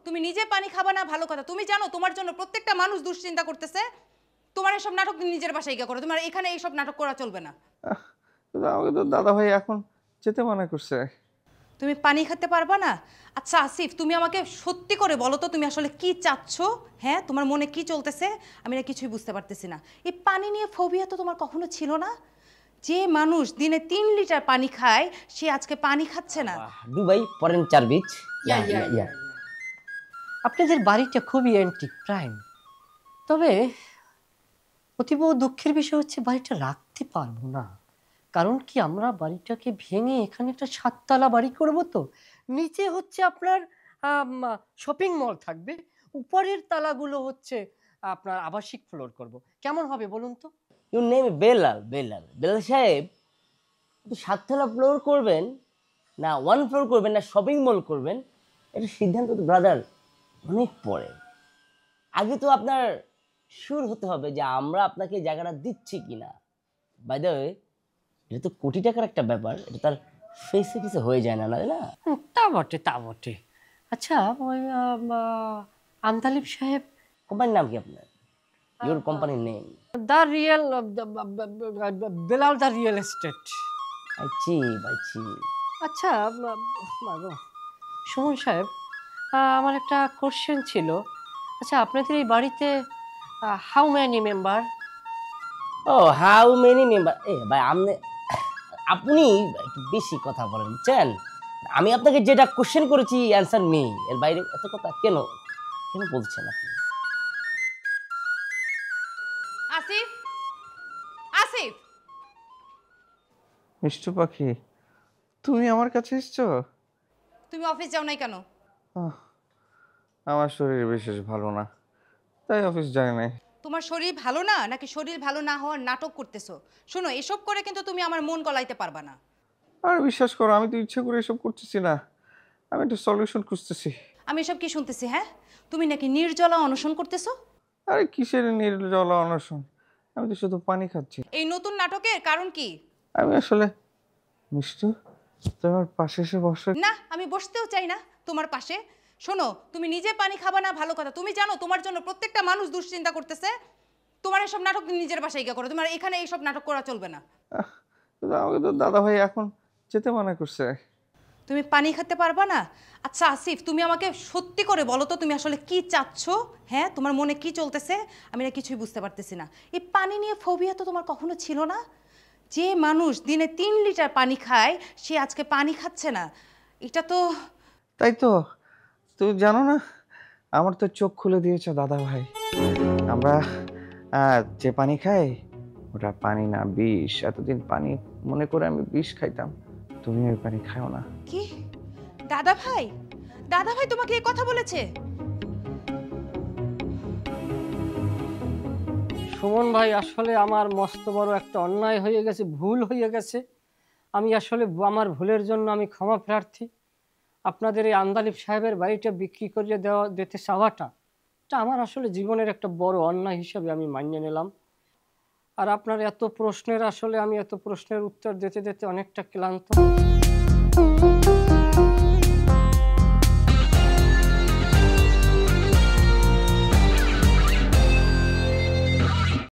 তুমি নিজে পানি খাবা না ভালো কথা, তুমি জানো তোমার জন্য প্রত্যেকটা মানুষ দুশ্চিন্তা করতেছে। তোমার এসব নাটক নিজের বাসায় গিয়ে করো, তোমার এখানে এইসব নাটক করা চলবে না। কিন্তু আমাকে তো দাদা ভাই এখন যেতে মানা করছে। তুমি পানি খেতে পারবা না? আচ্ছা আসিফ, তুমি আমাকে সত্যি করে বলো তো তুমি আসলে কি চাচ্ছ? হ্যাঁ, তোমার মনে কি চলতেছে? আমি না কিছুই বুঝতে পারতেছি না। এই পানি নিয়ে ফোবিয়া তো তোমার কখনো ছিল না। যে মানুষ দিনে 3 লিটার পানি খায় সে আজকে পানি খাচ্ছে না। দুবাই পরেন 4 বিচ। আপনাদের বাড়িটা খুবই অ্যান্টিক প্রাইম, তবে অতীব দুঃখের বিষয় হচ্ছে বাড়িটা রাখতে পারবো না। কারণ কি, আমরা বাড়িটাকে ভেঙে এখানে একটা 7 তলা বাড়ি করব। তো নিচে হচ্ছে আপনার শপিং মল থাকবে, উপরের তালাগুলো হচ্ছে আপনার আবাসিক ফ্লোর করব। কেমন হবে বলুন তো? Your name Belal. বেলাল সাহেব, 7 তলা ফ্লোর করবেন না 1 ফ্লোর করবেন না শপিং মল করবেন, এটা সিদ্ধান্ত তো ব্রাদার অনেক পরে। আগে তো আপনার শিওর হতে হবে যে আমরা আপনাকে জায়গাটা দিচ্ছি কিনা। বাই দ্য ওয়ে, এটা তো কোটি টাকার একটা ব্যাপার, এটা তার ফেসে ফেসে হয়ে যায় না, না? তা বটে, তা বটে। আচ্ছা, ওই আন্দালিব সাহেব, কোম্পানির নাম কি আপনার? ইউর কোম্পানির name? The real Belal, the real estate. আইছি। আচ্ছা সুমন সাহেব, আমার একটা কোশ্চেন ছিল। আচ্ছা, আপনাদের এই বাড়িতে হাউ মেনি মেম্বার? ও, হাউ মেনি মেম্বার? ভাই আপনি একটু বেশি কথা বলেন, বুঝছেন? আমি আপনাকে যেটা কোশ্চেন করেছি অ্যান্সার মি, এর বাইরে এত কথা কেন বলছেন আপনি? আসিফ, আসিফ, মিষ্টু পাখি, তুমি আমার কাছে এসছো? তুমি অফিস যাও নাই কেন? আমার শরীর বিশেষ ভালো না, তাই অফিস যাই নাই। তোমার শরীর ভালো না নাকি শরীর ভালো না হওয়ার নাটক করতেছো? শোনো, এসব করে কিন্তু তুমি আমার মন গলাইতে পারবা না। আর বিশ্বাস করো, আমি তো ইচ্ছে করে এসব করতেছি না, আমি একটা সলিউশন খুঁজতেছি। আমি এসব কি শুনতেছি? হ্যাঁ, তুমি নাকি নির্জলা অনশন করতেছো? আরে কিসের নির্জলা অনশন, আমি তো শুধু পানি খাচ্ছি। এই নতুন নাটকের কারণ কি? আমি আসলে মিষ্টু, তোমার পাশে এসে বসে। না, আমি বসতেও চাই না তোমার পাশে। শোনো, তুমি নিজে পানি খাবা না ভালো কথা, তুমি জানো তোমার জন্য প্রত্যেকটা মানুষ দুশ্চিন্তা করতেছে। তোমার এসব নাটক নিজের বাসায় গিয়ে করো, তোমার এখানে এইসব নাটক করা চলবে না। কিন্তু আমাকে তো দাদা ভাই এখন যেতে মানা করছে। তুমি পানি খেতে পারবা না? আচ্ছা আসিফ, তুমি আমাকে সত্যি করে বলো তো তুমি আসলে কি চাচ্ছ? হ্যাঁ, তোমার মনে কি চলতেছে? আমি না কিছুই বুঝতে পারতেছি না। এই পানি নিয়ে ফোবিয়া তো তোমার কখনো ছিল না। যে মানুষ দিনে 3 লিটার পানি খায় সে আজকে পানি খাচ্ছে না, এটা তো। তাই তো, তুমি জানো না, আমার তো চোখ খুলে দিয়েছে দাদা ভাই। আমরা যে পানি খাই ওটা পানি না, বিষ। এতদিন পানি মনে করে আমি বিষ খাইতাম, তুমি ওই পানি খাও না। কি? দাদা ভাই? দাদা ভাই তোমাকে এই কথা বলেছে? সুমন ভাই, আসলে আমার মস্ত বড় একটা অন্যায় হয়ে গেছে, ভুল হয়ে গেছে। আমি আসলে আমার ভুলের জন্য আমি ক্ষমা প্রার্থী। আপনাদের এই আন্দালিব সাহেবের বাড়িটা বিক্রি করে দিতে চাওয়াটা, এটা আমার আসলে জীবনের একটা বড় অন্যায় হিসাবে আমি মানিয়ে নিলাম। আর আপনার এত প্রশ্নের উত্তর দিতে অনেকটা ক্লান্ত।